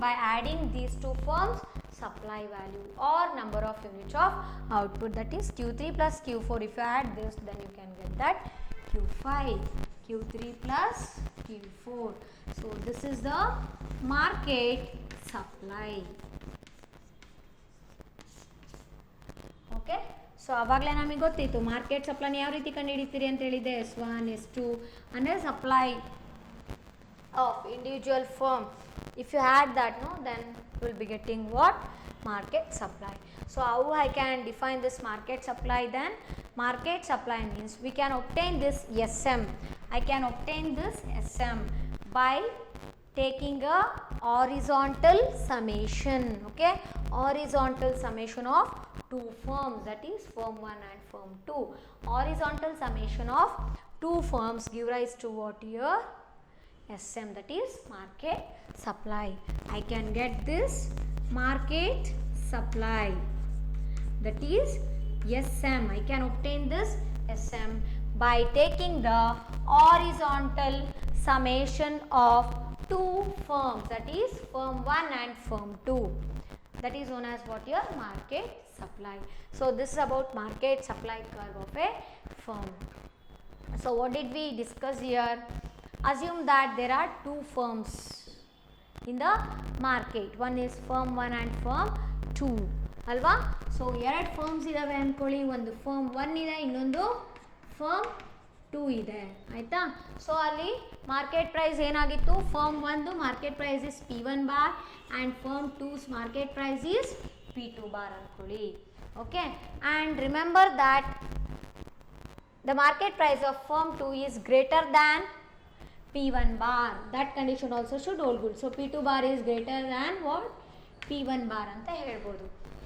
by adding these two firms supply value or number of units of output, that is Q3 plus Q4. If you add this, then you can get that Q5, Q3 plus Q4. So this is the market supply. Okay, so ಆವಾಗಲೇ ನಮಗೆ ಗೊತ್ತಿತ್ತು market ಸಪ್ಲೈನ ಯಾವ ರೀತಿ ಕಂಡುಹಿಡಿತೀರಿ ಅಂತ ಹೇಳಿದೆ. S1 S2 ಅಂದರೆ supply of individual firm. If you add that, no, then you will be getting what? Market supply. So how I can define this market supply then? Market supply means we can obtain this SM. I can obtain this SM by taking a horizontal summation. Okay, horizontal summation of two firms, that is firm 1 and firm 2. Horizontal summation of two firms give rise to what here? SM, that is market supply. I can get this market supply, that is SM. I can obtain this SM by taking the horizontal summation of two firms, that is firm 1 and firm 2. That is known as what here? Market supply. So this is about market supply curve of a firm. So what did we discuss here? Assume that there are two firms in the market. One is firm 1 and firm 2 ಅಲ್ವಾ. So ಎರಡು firms ಇದಾವೆ ಅಂದ್ಕೊಳ್ಳಿ. ಒಂದು firm 1 ಇದೆ, ಇನ್ನೊಂದು firm 2 ಇದೆ, ಆಯಿತಾ. So ಅಲ್ಲಿ ಮಾರ್ಕೆಟ್ ಪ್ರೈಸ್ ಏನಾಗಿತ್ತು? Firm 1 market price is P1 bar and firm 2's market price is P2 bar ಅಂದ್ಕೊಳ್ಳಿ. Okay, and remember that the market price of firm 2 is greater than P1 bar. That condition also should hold good. So P2 bar is greater than what? P1 bar ಅಂತ ಹೇಳ್ಬೋದು.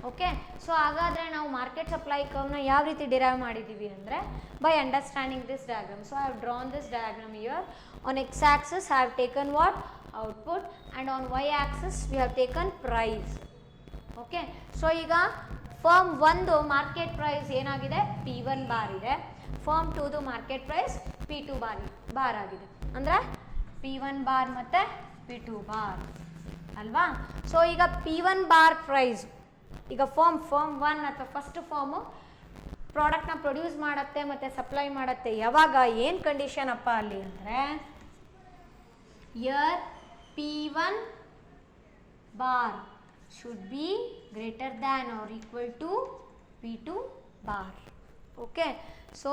Okay, so ಹಾಗಾದರೆ ನಾವು market supply ಕರ್ವ್ನ ಯಾವ ರೀತಿ derive ಮಾಡಿದ್ದೀವಿ ಅಂದರೆ by understanding this diagram. So I have drawn this diagram here. On X axis I have taken what? Output, and on Y axis we have taken price. Okay, so ಈಗ firm 1 market price ಏನಾಗಿದೆ? P1 bar ಇದೆ. Firm 2 market price P2 bar ಆಗಿದೆ. ಅಂದರೆ P1 bar ಮತ್ತು P2 bar ಅಲ್ವಾ. So ಈಗ P1 bar price, ಈಗ firm 1 ಅಥವಾ ಫಸ್ಟ್ ಫರ್ಮು ಪ್ರಾಡಕ್ಟ್ನ ಪ್ರೊಡ್ಯೂಸ್ ಮಾಡುತ್ತೆ ಮತ್ತು ಸಪ್ಲೈ ಮಾಡುತ್ತೆ. ಯಾವಾಗ? ಏನು ಕಂಡೀಷನ್ ಅಪ್ಪ ಅಲ್ಲಿ ಅಂದರೆ here P1 bar should be greater than or equal to P2 bar. Okay, so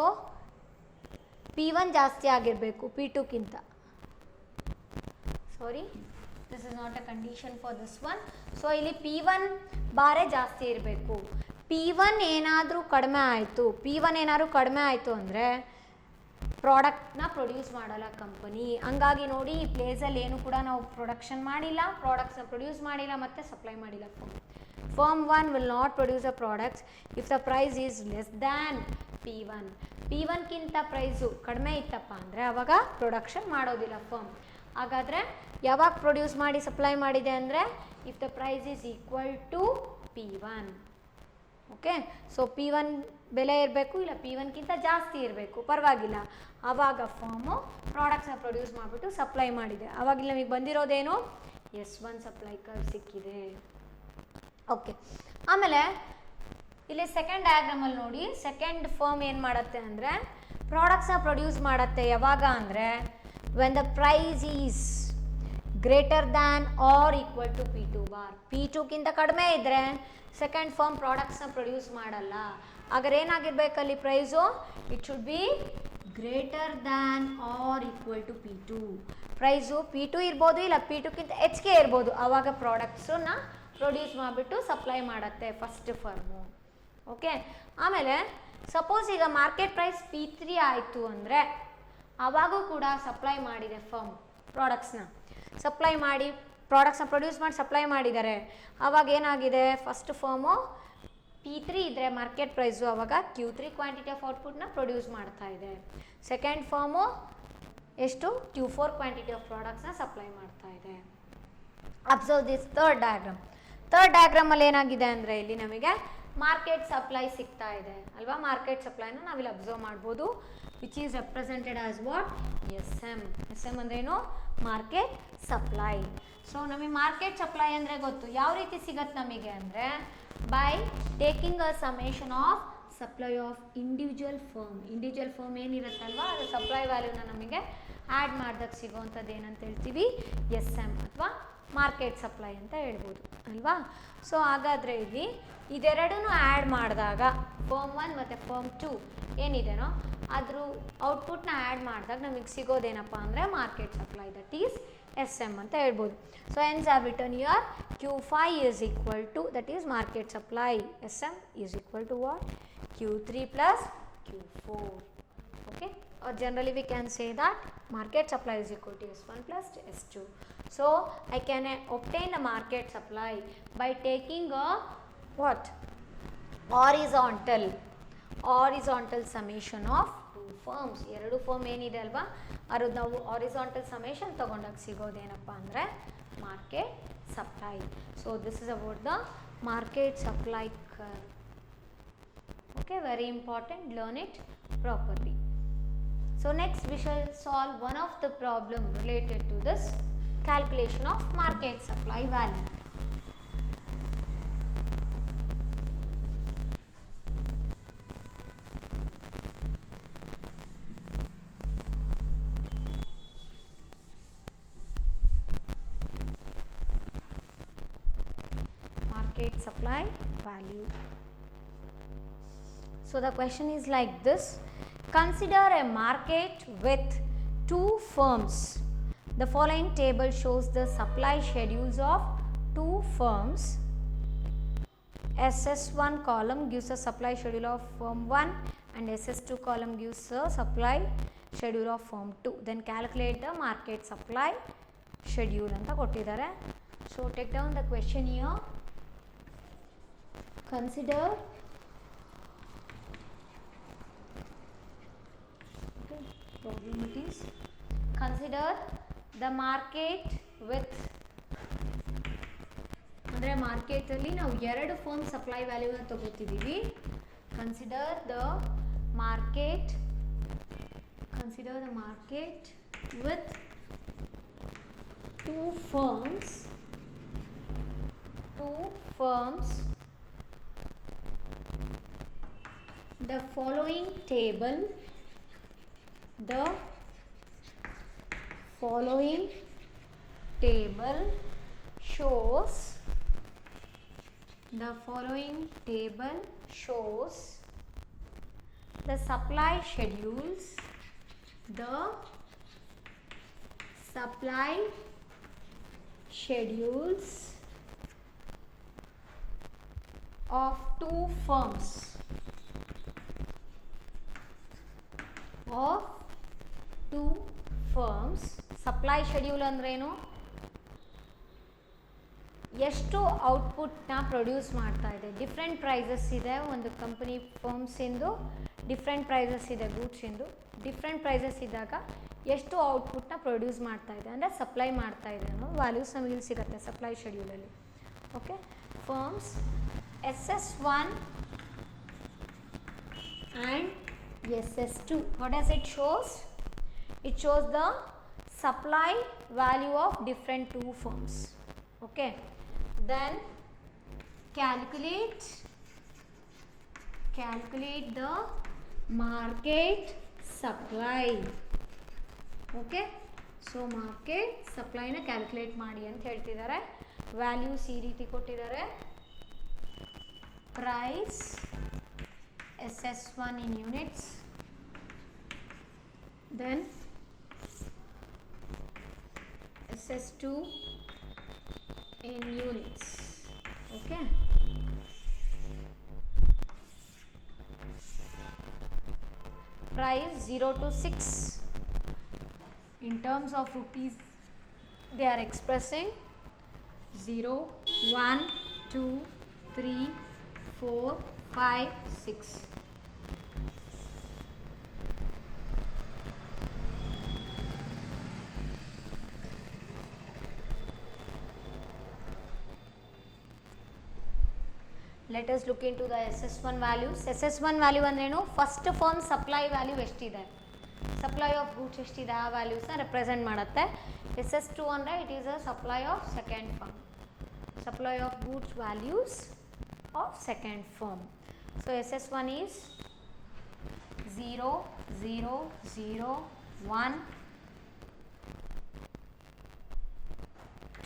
P1 ಜಾಸ್ತಿ ಆಗಿರಬೇಕು P2ಕ್ಕಿಂತ. Sorry, this is not a condition for this one. So ಇಲ್ಲಿ P1 ಬಾರೇ ಜಾಸ್ತಿ ಇರಬೇಕು. P1 ಏನಾದರೂ ಕಡಿಮೆ ಆಯಿತು ಅಂದರೆ ಪ್ರಾಡಕ್ಟ್ನ ಪ್ರೊಡ್ಯೂಸ್ ಮಾಡಲ್ಲ ಕಂಪನಿ. ಹಂಗಾಗಿ ನೋಡಿ ಈ ಪ್ಲೇಸಲ್ಲಿ ಏನು ಕೂಡ ನಾವು ಪ್ರೊಡಕ್ಷನ್ ಮಾಡಿಲ್ಲ, ಪ್ರಾಡಕ್ಟ್ಸ್ನ ಪ್ರೊಡ್ಯೂಸ್ ಮಾಡಿಲ್ಲ ಮತ್ತು ಸಪ್ಲೈ ಮಾಡಿಲ್ಲ. Firm 1 will not produce a products if the price is less than P1. P1ಕ್ಕಿಂತ ಪ್ರೈಸು ಕಡಿಮೆ ಇತ್ತಪ್ಪ ಅಂದರೆ ಆವಾಗ ಪ್ರೊಡಕ್ಷನ್ ಮಾಡೋದಿಲ್ಲ ಫರ್ಮ್. ಹಾಗಾದರೆ ಯಾವಾಗ ಪ್ರೊಡ್ಯೂಸ್ ಮಾಡಿ ಸಪ್ಲೈ ಮಾಡಿದೆ ಅಂದರೆ if the price is equal to P1. Okay, so P1 ಬೆಲೆ ಇರಬೇಕು, ಇಲ್ಲ P1ಕ್ಕಿಂತ ಜಾಸ್ತಿ ಇರಬೇಕು, ಪರವಾಗಿಲ್ಲ. ಆವಾಗ ಫರ್ಮು ಪ್ರಾಡಕ್ಟ್ಸ್ನ ಪ್ರೊಡ್ಯೂಸ್ ಮಾಡಿಬಿಟ್ಟು ಸಪ್ಲೈ ಮಾಡಿದೆ. ಆವಾಗ ಇಲ್ಲಿ ನಮಗೆ ಬಂದಿರೋದೇನು? S1 ಸಪ್ಲೈ ಕರ್ವ್ ಸಿಕ್ಕಿದೆ. ಓಕೆ, ಆಮೇಲೆ ಇಲ್ಲಿ ಸೆಕೆಂಡ್ ಡಯಾಗ್ರಾಮಲ್ಲಿ ನೋಡಿ, ಸೆಕೆಂಡ್ ಫರ್ಮ್ ಏನು ಮಾಡುತ್ತೆ ಅಂದರೆ ಪ್ರಾಡಕ್ಟ್ಸ್ನ ಪ್ರೊಡ್ಯೂಸ್ ಮಾಡುತ್ತೆ. ಯಾವಾಗ ಅಂದರೆ when the price is greater than or equal to P2 bar. P2ಕ್ಕಿಂತ ಕಡಿಮೆ ಇದ್ದರೆ ಸೆಕೆಂಡ್ ಫರ್ಮ್ ಪ್ರಾಡಕ್ಟ್ಸ್ನ ಪ್ರೊಡ್ಯೂಸ್ ಮಾಡಲ್ಲ. ಹಾಗಾದ್ರೆ ಏನಾಗಿರ್ಬೇಕಲ್ಲಿ price? It should be greater than or equal to P2. Price P2 ಇರ್ಬೋದು, ಇಲ್ಲ P2ಕ್ಕಿಂತ ಹೆಚ್ಚಿಗೆ ಇರ್ಬೋದು. ಆವಾಗ ಪ್ರಾಡಕ್ಟ್ಸನ್ನ ಪ್ರೊಡ್ಯೂಸ್ ಮಾಡಿಬಿಟ್ಟು ಸಪ್ಲೈ ಮಾಡುತ್ತೆ ಫಸ್ಟ್ ಫರ್ಮು. ಓಕೆ, ಆಮೇಲೆ ಸಪೋಸ್ ಈಗ ಮಾರ್ಕೆಟ್ ಪ್ರೈಸ್ P3 ಆಯಿತು ಅಂದರೆ ಆವಾಗೂ ಕೂಡ ಸಪ್ಲೈ ಮಾಡಿದೆ ಫರ್ಮ್ ಪ್ರಾಡಕ್ಟ್ಸ್ನ ಪ್ರೊಡ್ಯೂಸ್ ಮಾಡಿ ಸಪ್ಲೈ ಮಾಡಿದ್ದಾರೆ. ಆವಾಗ ಏನಾಗಿದೆ? ಫಸ್ಟ್ ಫರ್ಮು P3 ಇದ್ದರೆ ಮಾರ್ಕೆಟ್ ಪ್ರೈಸು ಆವಾಗ Q3 ಕ್ವಾಂಟಿಟಿ ಆಫ್ ಔಟ್ಪುಟ್ನ ಪ್ರೊಡ್ಯೂಸ್ ಮಾಡ್ತಾ ಇದೆ. ಸೆಕೆಂಡ್ ಫರ್ಮು ಎಷ್ಟು? Q4 ಕ್ವಾಂಟಿಟಿ ಆಫ್ ಪ್ರಾಡಕ್ಟ್ಸ್ನ ಸಪ್ಲೈ ಮಾಡ್ತಾ ಇದೆ. ಅಬ್ಸರ್ವ್ ದಿಸ್ ಥರ್ಡ್ ಡಯಾಗ್ರಾಮಲ್ಲಿ ಏನಾಗಿದೆ ಅಂದರೆ ಇಲ್ಲಿ ನಮಗೆ ಮಾರ್ಕೆಟ್ ಸಪ್ಲೈ ಸಿಗ್ತಾ ಇದೆ ಅಲ್ವಾ. ಮಾರ್ಕೆಟ್ ಸಪ್ಲೈನ ನಾವಿಲ್ಲಿ ಅಬ್ಸರ್ವ್ ಮಾಡ್ಬೋದು, which is represented as what? SM. SM ಅಂದ್ರೇನು? Market supply. ಸೊ ನಮಗೆ ಮಾರ್ಕೆಟ್ ಸಪ್ಲೈ ಅಂದರೆ ಗೊತ್ತು. ಯಾವ ರೀತಿ ಸಿಗತ್ತೆ ನಮಗೆ ಅಂದರೆ by taking a summation of supply of individual firm ಏನಿರುತ್ತಲ್ವ ಅದು ಸಪ್ಲೈ ವ್ಯಾಲ್ಯೂನ ನಮಗೆ ಆ್ಯಡ್ ಮಾಡಿದಾಗ ಸಿಗೋವಂಥದ್ದು ಏನಂತ ಹೇಳ್ತೀವಿ, ಎಸ್ ಎಮ್ ಅಥವಾ ಮಾರ್ಕೆಟ್ ಸಪ್ಲೈ ಅಂತ ಹೇಳ್ಬೋದು ಅಲ್ವಾ. ಸೊ ಹಾಗಾದರೆ ಇಲ್ಲಿ ಇದೆರಡೂ ಆ್ಯಡ್ ಮಾಡಿದಾಗ ಫರ್ಮ್ 1 ಮತ್ತು ಫರ್ಮ್ 2 ಏನಿದೆನೋ ಅದ್ರ ಔಟ್ಪುಟ್ನ ಆ್ಯಡ್ ಮಾಡಿದಾಗ ನಮಗೆ ಸಿಗೋದೇನಪ್ಪ ಅಂದರೆ market supply, that is S M ಅಂತ ಹೇಳ್ಬೋದು. So hence our return here Q5 is equal to, that is market supply, SM is equal to what, Q3 plus Q4. Okay, or generally we can say that market supply is equal to S1 plus S2. So I can obtain the market supply by taking a what, horizontal summation of two firms. ಎರಡು firm ಏನಿದೆ ಅಲ್ವಾ ಅದು ನಾವು horizontal summation ತಗೊಂಡಾಗ ಸಿಗೋದೇನಪ್ಪ ಅಂದರೆ market supply. So this is about the market supply curve. Okay, very important, learn it properly. So next we shall solve one of the problem related to this calculation of market supply value. Market supply value. So the question is like this: consider a market with two firms. The following table shows the supply schedules of two firms. SS1 column gives a supply schedule of firm 1 and SS2 column gives a supply schedule of firm 2. Then calculate the market supply schedule anta kottidare. So take down the question here. Consider problem it is, consider the market with, ಅಂದರೆ ಮಾರ್ಕೆಟಲ್ಲಿ ನಾವು ಎರಡು firm supply ವ್ಯಾಲ್ಯೂನ ತಗೋತಿದ್ದೀವಿ. Consider the market with two firms. The following table shows the supply schedules of two firms supply schedule ಅಂದ್ರೇನು, ಎಷ್ಟು ಔಟ್ಪುಟ್ನ produce ಮಾಡ್ತಾ ಇದೆ. ಡಿಫ್ರೆಂಟ್ ಪ್ರೈಸಸ್ ಇದೆ ಒಂದು ಕಂಪನಿ ಫರ್ಮ್ಸಿಂದು, ಡಿಫ್ರೆಂಟ್ ಪ್ರೈಸಸ್ ಇದೆ ಗೂಡ್ಸಿಂದು. ಡಿಫ್ರೆಂಟ್ ಪ್ರೈಸಸ್ ಇದ್ದಾಗ ಎಷ್ಟು ಔಟ್ಪುಟ್ನ ಪ್ರೊಡ್ಯೂಸ್ ಮಾಡ್ತಾ ಇದೆ ಅಂದರೆ ಸಪ್ಲೈ ಮಾಡ್ತಾ ಇದೆ ಅನ್ನೋ ವ್ಯಾಲ್ಯೂಸ್ ನಮಗೆ ಇಲ್ಲಿ ಸಿಗುತ್ತೆ ಸಪ್ಲೈ ಶೆಡ್ಯೂಲಲ್ಲಿ. Okay, firms SS1 and SS2. What does it shows? It shows the supply value of different two firms. Okay, then calculate the market supply. Okay, so market supply na calculate ಮಾಡಿ ಅಂತ ಹೇಳ್ತಿದ್ದಾರೆ. Values ಈ ರೀತಿ ಕೊಟ್ಟಿದ್ದಾರೆ. Price SS1 in units, then SS2 in units. Okay, price 0 to 6 in terms of rupees they are expressing 0, 1, 2, 3, 4, 5, 6. Let us look into the SS1 values. SS1 value ಅಂದ್ರೇನು, first firm supply value ಎಷ್ಟಿದೆ, supply of goods ಎಷ್ಟಿದೆ ಆ ವ್ಯಾಲ್ಯೂಸ್ನ represent ಮಾಡುತ್ತೆ. SS2 andre it is a supply of second firm, supply of goods values of second firm. So SS1 is 0 0 0 1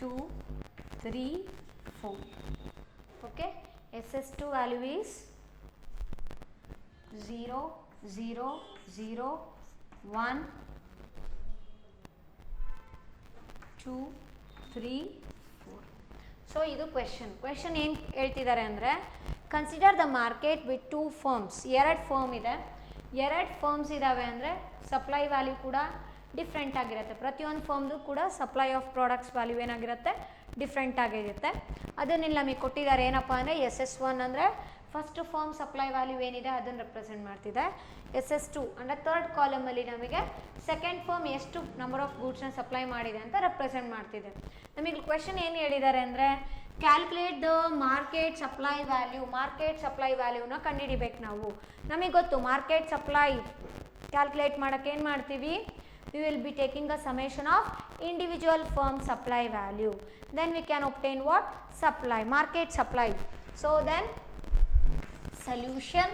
2 3 4. Okay, SS2 value is 0 0 0 1 2 3 4. So ಇದು question ಏನು ಹೇಳ್ತಿದ್ದಾರೆ ಅಂದರೆ, consider the market with 2 firms. 2 firm ಇದೆ, 2 firms ಇದ್ದಾವೆ ಅಂದರೆ supply value ಕೂಡ different ಆಗಿರುತ್ತೆ. ಪ್ರತಿಯೊಂದು ಫರ್ಮ್ದು ಕೂಡ ಸಪ್ಲೈ ಆಫ್ ಪ್ರಾಡಕ್ಟ್ಸ್ ವ್ಯಾಲ್ಯೂ ಏನಾಗಿರುತ್ತೆ, ಡಿಫ್ರೆಂಟ್ ಆಗಿರುತ್ತೆ. ಅದನ್ನೆಲ್ಲ ನಮಗೆ ಕೊಟ್ಟಿದ್ದಾರೆ. ಏನಪ್ಪ ಅಂದರೆ SS1 ಅಂದರೆ ಫಸ್ಟ್ ಫರ್ಮ್ ಸಪ್ಲೈ ವ್ಯಾಲ್ಯೂ ಏನಿದೆ ಅದನ್ನು ರೆಪ್ರೆಸೆಂಟ್ ಮಾಡ್ತಿದೆ. SS2 ಅಂದರೆ ಥರ್ಡ್ ಕಾಲಮಲ್ಲಿ ನಮಗೆ ಸೆಕೆಂಡ್ ಫರ್ಮ್ ಎಷ್ಟು ನಂಬರ್ ಆಫ್ ಗೂಡ್ಸ್ನ ಸಪ್ಲೈ ಮಾಡಿದೆ ಅಂತ ರೆಪ್ರೆಸೆಂಟ್ ಮಾಡ್ತಿದೆ. ನಮಗೆ ಕ್ವೆಶನ್ ಏನು ಹೇಳಿದ್ದಾರೆ ಅಂದರೆ, calculate the market supply value. Market supply ವ್ಯಾಲ್ಯೂನ ಕಂಡುಹಿಡಿಬೇಕು ನಾವು. ನಮಗೆ ಗೊತ್ತು ಮಾರ್ಕೆಟ್ ಸಪ್ಲೈ ಕ್ಯಾಲ್ಕುಲೇಟ್ ಮಾಡೋಕ್ಕೆ ಏನು ಮಾಡ್ತೀವಿ, we will be taking a summation of individual firm supply value. Then we can obtain what? Supply, market supply. So then solution,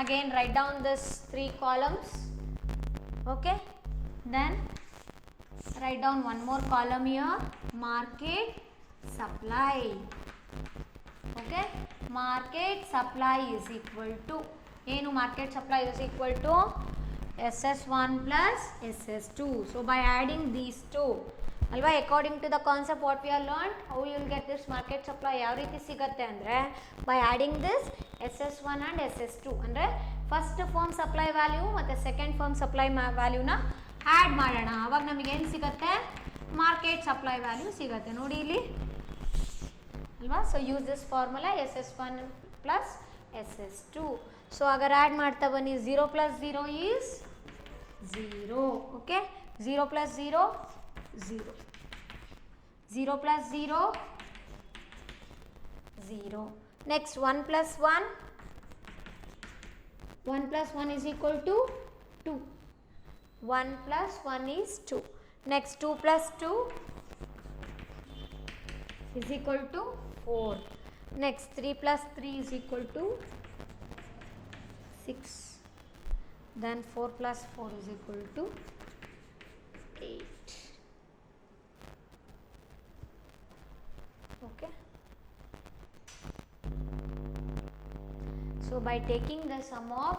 again write down this 3 columns. Okay, then write down one more column here, market supply. Okay, market supply is equal to, ಏನು market supply is equal to SS1 plus SS2. So by adding these two, alva, according to the concept what we have learned, how you will get this market supply ಯಾವ ರೀತಿ ಸಿಗುತ್ತೆ ಅಂದರೆ, by adding this SS1 and SS2 ಅಂದರೆ first firm supply value ಮತ್ತು second firm supply ವ್ಯಾಲ್ಯೂನ add ಮಾಡೋಣ. ಆವಾಗ ನಮಗೆ ಏನು ಸಿಗುತ್ತೆ, ಮಾರ್ಕೆಟ್ ಸಪ್ಲೈ ವ್ಯಾಲ್ಯೂ ಸಿಗುತ್ತೆ. ನೋಡಿ ಇಲ್ಲಿ ಅಲ್ವಾ. So use this formula SS1 plus SS2. So agar add ಮಾಡ್ತಾ ಬನ್ನಿ, 0 plus 0 is 0. Okay, 0 plus 0 0, 0 plus 0 0. Next 1 plus 1, 1 plus 1 is equal to 2. 1 plus 1 is 2. Next 2 plus 2 is equal to 4. Next 3 plus 3 is equal to 6. Then 4 plus 4 is equal to 8. Okay. So by taking the sum of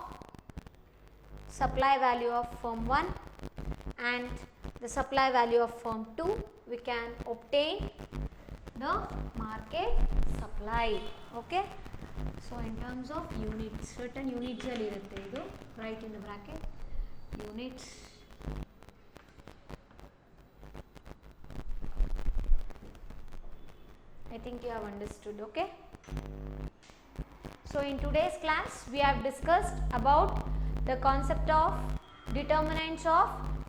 supply value of firm 1 and the supply value of firm 2, we can obtain the market supply. Okay. So in terms of units, certain units alli irutte idu, write in the bracket units. I think you have understood. Okay. So in today's class we have discussed about the concept of determinants of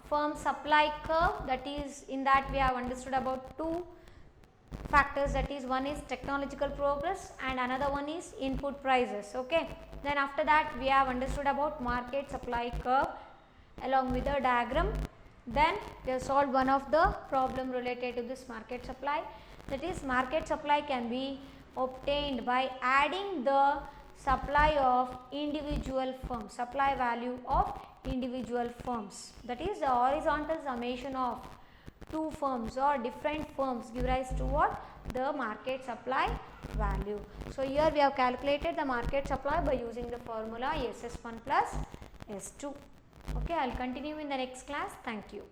firm supply curve. That is, in that we have understood about 2 factors, that is, one is technological progress and another one is input prices. Okay. Then after that we have understood about market supply curve along with the diagram. Then we have solved one of the problem related to this market supply, that is, market supply can be obtained by adding the supply of individual firms, supply value of individual firms, that is the horizontal summation of 2 firms or different firms give rise to what, the market supply value. So here we have calculated the market supply by using the formula SS1 plus S2. Okay, I will continue in the next class. Thank you.